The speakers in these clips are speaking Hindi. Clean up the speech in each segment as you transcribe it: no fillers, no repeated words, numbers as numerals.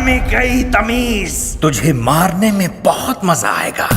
में गई तमीज, तुझे मारने में बहुत मजा आएगा।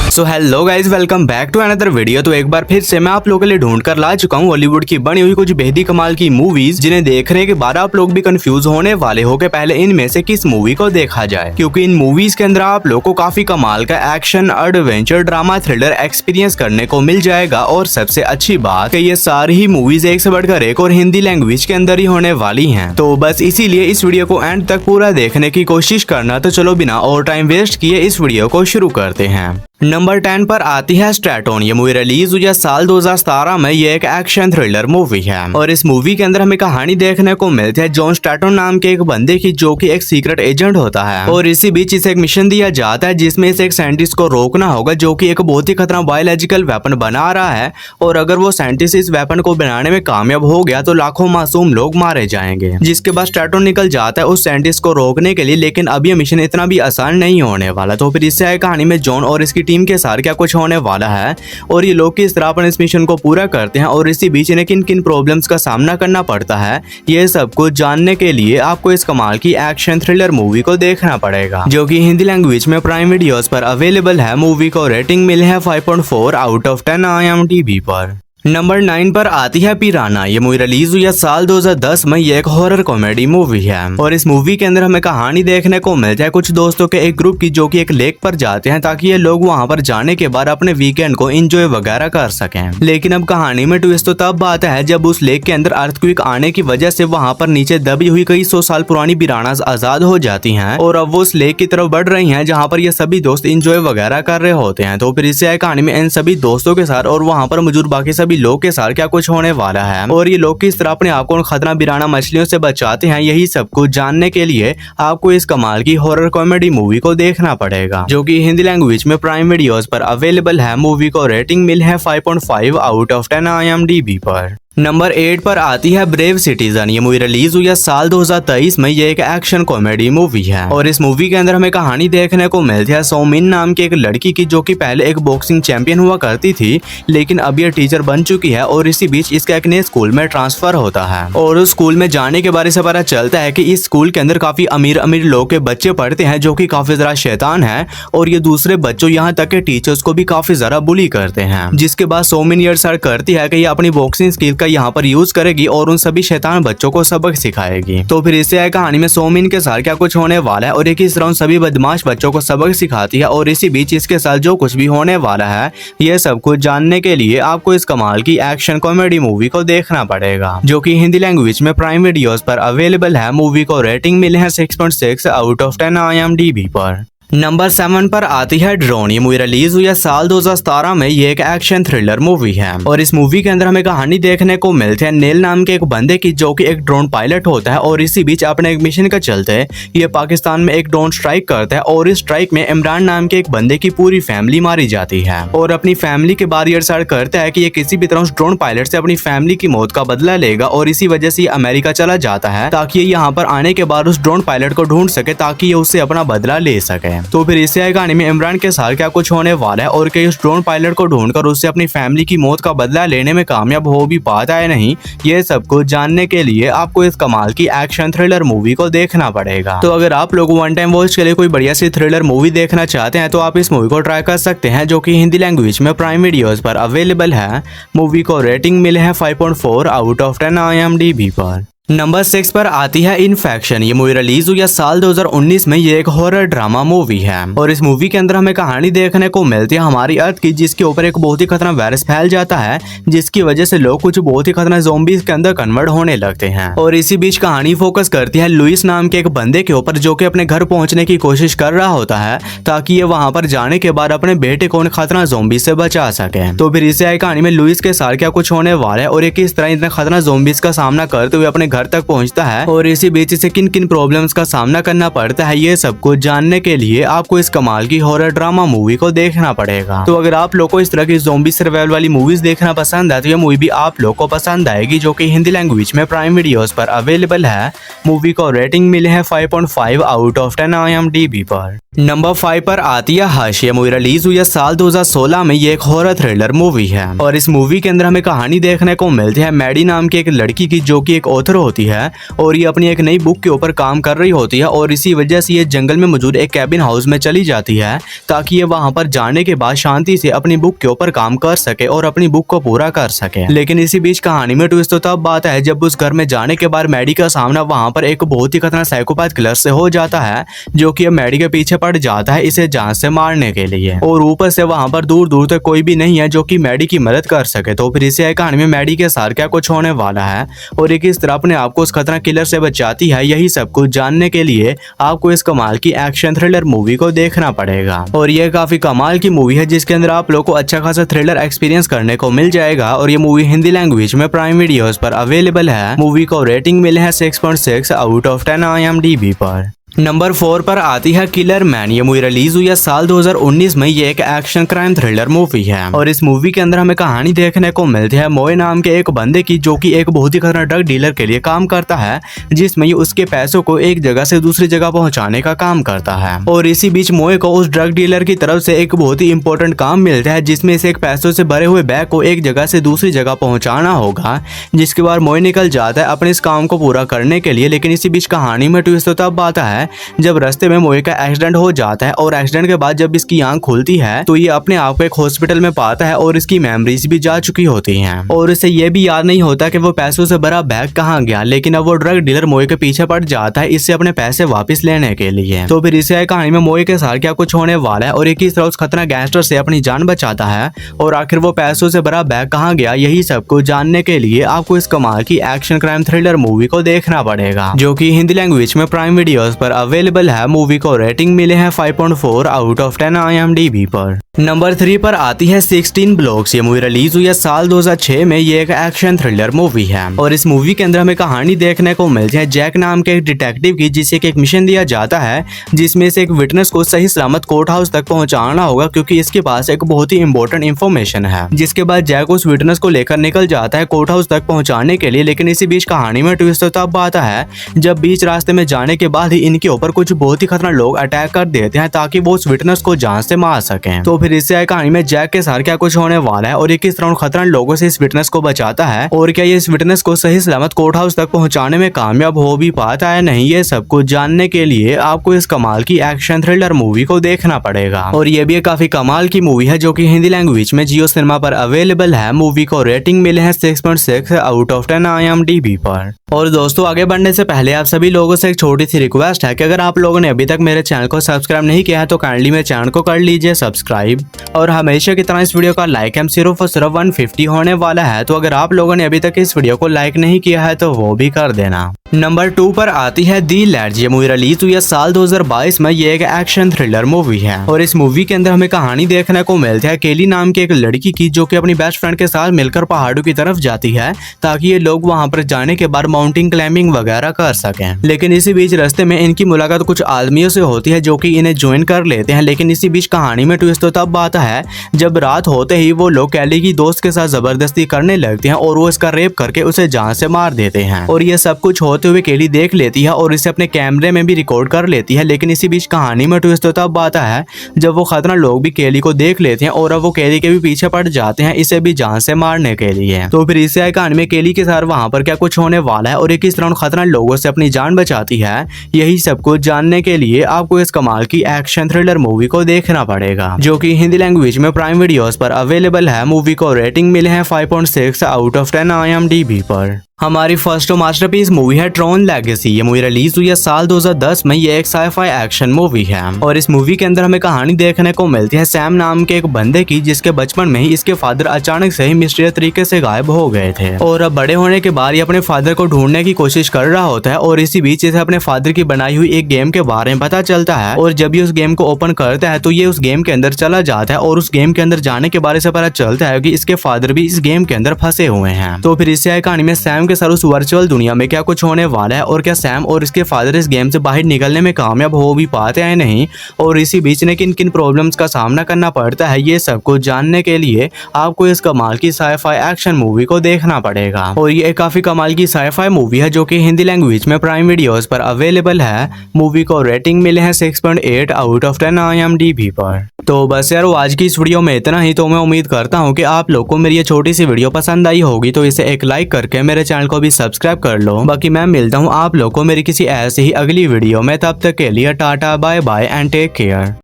So hello guys, welcome back to another video. तो एक बार फिर से मैं आप लोगों के लिए ढूंढ कर ला चुका हूँ बॉलीवुड की बनी हुई कुछ बेहदी कमाल की मूवीज, जिन्हें देखने के बाद आप लोग भी कंफ्यूज होने वाले हो कि पहले इनमें से किस मूवी को देखा जाए, क्योंकि इन मूवीज के अंदर आप लोग को काफी कमाल का action, adventure, drama, thriller experience करने को मिल जाएगा। और सबसे अच्छी बात है ये सारी ही मूवीज एक से बढ़कर एक और हिंदी लैंग्वेज के अंदर ही होने वाली है। तो बस इसीलिए इस वीडियो को एंड तक पूरा देखने की कोशिश करना। तो चलो बिना और टाइम वेस्ट किए इस वीडियो को शुरू करते हैं। नंबर 10 पर आती है स्ट्रैटन। ये मूवी रिलीज हुई है साल 2017 में। ये एक एक्शन थ्रिलर मूवी है और इस मूवी के अंदर हमें कहानी देखने को मिलती है जॉन स्ट्रैटन नाम के एक बंदे की, जो कि एक सीक्रेट एजेंट होता है। और इसी बीच इसे एक मिशन दिया जाता है जिसमें इसे एक साइंटिस्ट को रोकना होगा जो कि एक बहुत ही खतरनाक बायोलॉजिकल वेपन बना रहा है। और अगर वो साइंटिस्ट इस वेपन को बनाने में कामयाब हो गया तो लाखों मासूम लोग मारे जाएंगे। जिसके बाद स्ट्रैटन निकल जाता है उस साइंटिस्ट को रोकने के लिए, लेकिन अब ये मिशन इतना भी आसान नहीं होने वाला। तो फिर इससे आए कहानी में जॉन और इसकी टीम के साथ क्या कुछ होने वाला है और ये लोग किस तरह अपने इस मिशन को पूरा करते हैं और इसी बीच इन्हें किन किन प्रॉब्लम्स का सामना करना पड़ता है, ये सब कुछ जानने के लिए आपको इस कमाल की एक्शन थ्रिलर मूवी को देखना पड़ेगा, जो कि हिंदी लैंग्वेज में प्राइम वीडियोस पर अवेलेबल है। मूवी को रेटिंग मिली है 5.4 आउट ऑफ 10 IMDb पर। नंबर 9 पर आती है पिराना। ये मूवी रिलीज हुई है साल 2010 में। ये एक हॉरर कॉमेडी मूवी है और इस मूवी के अंदर हमें कहानी देखने को मिलता है कुछ दोस्तों के एक ग्रुप की, जो कि एक लेक पर जाते हैं ताकि ये लोग वहां पर जाने के बाद अपने वीकेंड को एंजॉय वगैरह कर सकें। लेकिन अब कहानी में ट्विस्ट तो तब आता है जब उस लेक के अंदर अर्थक्वेक आने की वजह से वहां पर नीचे दबी हुई कई 100 साल पुरानी पिरानास आजाद हो जाती हैं और अब वो उस लेक की तरफ बढ़ रही हैं जहां पर ये सभी दोस्त एंजॉय वगैरह कर रहे होते हैं। तो फिर इससे कहानी में इन सभी दोस्तों के साथ और वहां पर मौजूद बाकी सभी लोग के साथ क्या कुछ होने वाला है और ये लोग किस तरह अपने आप को खतरनाक पिराना मछलियों से बचाते हैं, यही सब कुछ जानने के लिए आपको इस कमाल की हॉरर कॉमेडी मूवी को देखना पड़ेगा, जो कि हिंदी लैंग्वेज में प्राइम वीडियोस पर अवेलेबल है। मूवी को रेटिंग मिली है 5.5 आउट ऑफ 10 IMDb पर। नंबर 8 पर आती है ब्रेव सिटीजन। ये मूवी रिलीज हुई है साल 2023 में। ये एक एक्शन कॉमेडी मूवी है और इस मूवी के अंदर हमें कहानी देखने को मिलती है सोमिन नाम की एक लड़की की, जो कि पहले एक बॉक्सिंग चैंपियन हुआ करती थी, लेकिन अब ये टीचर बन चुकी है। और इसी बीच इसका एक नए स्कूल में ट्रांसफर होता है और उस स्कूल में जाने के बारे से पता चलता है कि इस स्कूल के अंदर काफी अमीर अमीर लोग के बच्चे पढ़ते हैं, जो कि काफी ज्यादा शैतान है और ये दूसरे बच्चों यहाँ तक के टीचर्स को भी काफी ज्यादा बुली करते हैं। जिसके बाद सोमिन ये डिसाइड करती है कि ये अपनी बॉक्सिंग स्किल यहाँ पर यूज करेगी और उन सभी शैतान बच्चों को सबक सिखाएगी। तो फिर इससे आए कहानी में सोमिन के साथ क्या कुछ होने वाला है और एक इस तरह उन सभी बदमाश बच्चों को सबक सिखाती है और इसी बीच इसके साथ जो कुछ भी होने वाला है ये सब कुछ जानने के लिए आपको इस कमाल की एक्शन कॉमेडी मूवी को देखना पड़ेगा, जो कि हिंदी लैंग्वेज में प्राइम वीडियोस पर अवेलेबल है। मूवी को रेटिंग मिले है 6.6 आउट ऑफ 10 IMDb पर। नंबर 7 पर आती है ड्रोन। ये मूवी रिलीज हुई है साल 2017 में। ये एक एक्शन थ्रिलर मूवी है और इस मूवी के अंदर हमें कहानी देखने को मिलती है नेल नाम के एक बंदे की, जो कि एक ड्रोन पायलट होता है और इसी बीच अपने एक मिशन का चलते ये पाकिस्तान में एक ड्रोन स्ट्राइक करता है और इस स्ट्राइक में इमरान नाम के एक बंदे की पूरी फैमिली मारी जाती है और अपनी फैमिली के बाद ये डिसाइड करता है कि ये किसी भी तरह उस ड्रोन पायलट से अपनी फैमिली की मौत का बदला लेगा और इसी वजह से अमेरिका चला जाता है ताकि ये यहाँ पर आने के बाद उस ड्रोन पायलट को ढूंढ सके ताकि ये उससे अपना बदला ले सके। तो फिर इससे आए कहानी में इमरान के साथ क्या कुछ होने वाला है और कई उस ड्रोन पायलट को ढूंढकर उससे अपनी फैमिली की मौत का बदला लेने में कामयाब हो भी पाता है नहीं, ये सब कुछ जानने के लिए आपको इस कमाल की एक्शन थ्रिलर मूवी को देखना पड़ेगा। तो अगर आप लोग वन टाइम वॉच के लिए कोई बढ़िया सी थ्रिलर मूवी देखना चाहते हैं तो आप इस मूवी को ट्राई कर सकते हैं, जो कि हिंदी लैंग्वेज में प्राइम वीडियोस पर अवेलेबल है। मूवी को रेटिंग मिले है 5.4 आउट ऑफ 10 IMDb पर। नंबर 6 पर आती है इन्फेक्शन। ये मूवी रिलीज हुई है साल 2019 में। ये एक हॉरर ड्रामा मूवी है और इस मूवी के अंदर हमें कहानी देखने को मिलती है हमारी अर्थ की, जिसके ऊपर एक बहुत ही खतरनाक वायरस फैल जाता है, जिसकी वजह से लोग कुछ बहुत ही खतरनाक ज़ॉम्बीज के अंदर कन्वर्ट होने लगते हैं। और इसी बीच कहानी फोकस करती है लुइस नाम के एक बंदे के ऊपर, जो कि अपने घर पहुंचने की कोशिश कर रहा होता है ताकि ये वहां पर जाने के बाद अपने बेटे को उन खतरनाक ज़ॉम्बीज से बचा सके। तो फिर इससे आई कहानी में लुइस के साथ क्या कुछ होने वाला है और ये किस तरह इतने खतरनाक ज़ॉम्बीज का सामना करते हुए अपने घर तक पहुंचता है और इसी बीच इसे किन किन प्रॉब्लम्स का सामना करना पड़ता है, ये सब कुछ जानने के लिए आपको इस कमाल की हॉरर ड्रामा मूवी को देखना पड़ेगा। तो अगर आप लोग को इस तरह की ज़ॉम्बी सर्वाइवल वाली मूवीज देखना पसंद है तो ये मूवी भी आप लोग को पसंद आएगी, जो कि हिंदी लैंग्वेज में प्राइम वीडियोस पर अवेलेबल है। मूवी को रेटिंग मिले है 5.5 आउट ऑफ 10 IMDb पर। नंबर 5 पर आती है हश। ये मूवी रिलीज हुई है साल 2016 में। ये एक हॉरर थ्रिलर मूवी है और इस मूवी के अंदर हमें कहानी देखने को मिलती है मैडी नाम की एक लड़की की, जो कि एक ऑथर होती है और ये अपनी एक नई बुक के ऊपर काम कर रही होती है और इसी वजह से ये जंगल में मौजूद एक कैबिन हाउस में चली जाती है ताकि ये वहां पर जाने के बाद शांति से अपनी बुक के ऊपर काम कर सके और अपनी बुक को पूरा कर सके। लेकिन इसी बीच कहानी में ट्विस्ट तो तब बात है जब उस घर में जाने के बाद मैडी का सामना वहां पर एक बहुत ही खतरनाक साइकोपैथ किलर से हो जाता है, जो कि मैडी के पीछे पड़ जाता है इसे जान से मारने के लिए और ऊपर से वहां पर दूर दूर तक कोई भी नहीं है जो कि मैडी की मदद कर सके। तो फिर इसे कहानी में मैडी के साथ क्या कुछ होने वाला है और ये किस तरह अपने आप को उस खतरनाक किलर से बचाती है, यही सब कुछ जानने के लिए आपको इस कमाल की एक्शन थ्रिलर मूवी को देखना पड़ेगा। और ये काफी कमाल की मूवी है जिसके अंदर आप लोग को अच्छा खासा थ्रिलर एक्सपीरियंस करने को मिल जाएगा और ये मूवी हिंदी लैंग्वेज में प्राइम वीडियोस पर अवेलेबल है। मूवी को रेटिंग मिले है 6.6 आउट ऑफ 10 IMDb पर। नंबर 4 पर आती है किलर मैन। ये मूवी रिलीज हुई है साल 2019 में। ये एक एक्शन क्राइम थ्रिलर मूवी है और इस मूवी के अंदर हमें कहानी देखने को मिलती है मोए नाम के एक बंदे की, जो कि एक बहुत ही खतरनाक ड्रग डीलर के लिए काम करता है, जिसमें ये उसके पैसों को एक जगह से दूसरी जगह पहुंचाने का काम करता है। और इसी बीच मोए को उस ड्रग डीलर की तरफ से एक बहुत ही इंपॉर्टेंट काम मिलता है, जिसमें से एक पैसों से भरे हुए बैग को एक जगह से दूसरी जगह पहुंचाना होगा, जिसके बाद मोए निकल जाता है अपने इस काम को पूरा करने के लिए। लेकिन इसी बीच कहानी में ट्विस्ट तब आता है जब रास्ते में मोए का एक्सीडेंट हो जाता है और एक्सीडेंट के बाद जब इसकी आंख खुलती है तो ये अपने आप को एक हॉस्पिटल में पाता है और इसकी मेमोरीज भी जा चुकी होती हैं और इसे ये भी याद नहीं होता कि वो पैसों से भरा बैग कहाँ गया। लेकिन अब वो ड्रग डीलर मोए के पीछे पड़ जाता है इससे अपने पैसे वापस लेने के लिए। तो फिर इसे कहानी में मोए के साथ क्या कुछ होने वाला है और एक किस तरह उस खतरनाक गैंगस्टर से अपनी जान बचाता है और आखिर वो पैसों से भरा बैग कहाँ गया, यही सब कुछ जानने के लिए आपको इस कमाल की एक्शन क्राइम थ्रिलर मूवी को देखना पड़ेगा, जो कि हिंदी लैंग्वेज में प्राइम वीडियोस पर अवेलेबल है। मूवी को रेटिंग मिले हैं 5.4 आउट ऑफ 10 IMDb पर। नंबर 3 पर आती है 16 ब्लॉक्स। ये मूवी रिलीज हुई है साल 2006 में। ये एक एक्शन थ्रिलर मूवी है और इस मूवी के अंदर हमें कहानी देखने को मिलती है जैक नाम के एक डिटेक्टिव की, जिसे एक मिशन दिया जाता है जिसमें से एक विटनेस को सही सलामत कोर्ट हाउस तक पहुंचाना होगा, क्योंकि इसके पास एक बहुत ही इंपॉर्टेंट इंफॉर्मेशन है। जिसके बाद जैक उस विटनेस को लेकर निकल जाता है कोर्ट हाउस तक पहुंचाने के लिए। लेकिन इसी बीच कहानी में ट्विस्ट तब आता है जब बीच रास्ते में जाने के बाद ही इनके ऊपर कुछ बहुत ही खतरनाक लोग अटैक कर देते हैं ताकि वो उस विटनेस को जान से मार सकें। तो फिर इससे कहानी में जैक के साथ क्या कुछ होने वाला है और ये किस तरह खतरनाक लोगों से इस विटनेस को बचाता है और क्या ये इस विटनेस को सही सलामत कोर्ट हाउस तक पहुंचाने में कामयाब हो भी पाता है नहीं, ये सब कुछ जानने के लिए आपको इस कमाल की एक्शन थ्रिलर मूवी को देखना पड़ेगा। और ये भी काफी कमाल की मूवी है जो कि हिंदी लैंग्वेज में जियो सिनेमा पर अवेलेबल है। मूवी को रेटिंग मिले हैं 6.6 आउट ऑफ 10 IMDb पर। और दोस्तों आगे बढ़ने से पहले आप सभी लोगों से एक छोटी सी रिक्वेस्ट है कि अगर आप लोगों ने अभी तक मेरे चैनल को सब्सक्राइब नहीं किया है तो काइंडली मेरे चैनल को कर लीजिए सब्सक्राइब। और हमेशा की तरह इस वीडियो का लाइक हम सिर्फ और सिर्फ 150 होने वाला है, तो अगर आप लोगों ने अभी तक इस वीडियो को लाइक नहीं किया है तो वो भी कर देना। नंबर 2 पर आती है दी लैड्स। ये मूवी रिलीज हुई है साल 2022 में। ये एक एक्शन थ्रिलर मूवी है और इस मूवी के अंदर हमें कहानी देखने को मिलती है केली नाम की एक लड़की की, जो कि अपनी बेस्ट फ्रेंड के साथ मिलकर पहाड़ों की तरफ जाती है ताकि ये लोग वहां पर जाने के बाद माउंटेन क्लाइंबिंग वगैरह कर सकें। लेकिन इसी बीच रास्ते में इनकी मुलाकात कुछ आदमियों से होती है जो कि इन्हें ज्वाइन कर लेते हैं। लेकिन इसी बीच कहानी में ट्विस्ट तो तब आता है जब रात होते ही वो लोग केली की दोस्त के साथ जबरदस्ती करने लगते हैं और वो इसका रेप करके उसे जान से मार देते हैं। और ये सब कुछ होते हुए केली देख लेती है और इसे अपने कैमरे में भी रिकॉर्ड कर लेती है। लेकिन इसी बीच कहानी में ट्विस्ट तब आता है जब वो खतरनाक लोग भी केली को देख लेते हैं और अब वो केली के भी पीछे पड़ जाते हैं इसे भी जान से मारने के लिए। तो फिर इसे कहानी में केली के साथ वहां पर क्या कुछ होने वाला है और ये किस तरह खतरनाक लोगों से अपनी जान बचाती है, यही सब कुछ जानने के लिए आपको इस कमाल की एक्शन थ्रिलर मूवी को देखना पड़ेगा, जो कि हिंदी लैंग्वेज में प्राइम वीडियोस पर अवेलेबल है। मूवी को रेटिंग मिले हैं 5.6 आउट ऑफ 10 IMDb पर। हमारी फर्स्ट मास्टरपीस मूवी है ट्रॉन लेगेसी। ये मूवी रिलीज हुई है साल 2010 में। ये एक साईफाई एक्शन मूवी है और इस मूवी के अंदर हमें कहानी देखने को मिलती है सैम नाम के एक बंदे की, जिसके बचपन में ही इसके फादर अचानक से ही मिस्टीरियस तरीके से गायब हो गए थे और अब बड़े होने के बाद ये अपने फादर को ढूंढने की कोशिश कर रहा होता है। और इसी बीच इसे अपने फादर की बनाई हुई एक गेम के बारे में पता चलता है और जब ये उस गेम को ओपन करता है तो ये उस गेम के अंदर चला जाता है और उस गेम के अंदर जाने के बारे से पता चलता है कि इसके फादर भी इस गेम के अंदर फंसे हुए हैं। तो फिर इससे कहानी में सैम सैम के साथ उस वर्चुअल दुनिया में क्या कुछ होने वाला है और क्या सैम और इसके फादर इस गेम से बाहर निकलने में कामयाब हो भी पाते हैं नहीं, और इसी बीच ने किन किन प्रॉब्लम्स का सामना करना पड़ता है, ये सब कुछ जानने के लिए आपको इस कमाल की साई-फाई एक्शन मूवी को देखना पड़ेगा। और ये काफी कमाल की साई-फाई मूवी है जो कि हिंदी लैंग्वेज में प्राइम वीडियोस पर अवेलेबल है। मूवी को रेटिंग मिले हैं 6.8 आउट ऑफ 10 IMDb पर। तो बस यार आज की इस वीडियो में इतना ही। तो मैं उम्मीद करता हूँ कि आप लोग को मेरी ये छोटी सी वीडियो पसंद आई होगी, तो इसे एक लाइक करके मेरे चैनल को भी सब्सक्राइब कर लो। बाकी मैं मिलता हूँ आप लोग को मेरी किसी ऐसी ही अगली वीडियो में, तब तक के लिए tata bye bye and take care.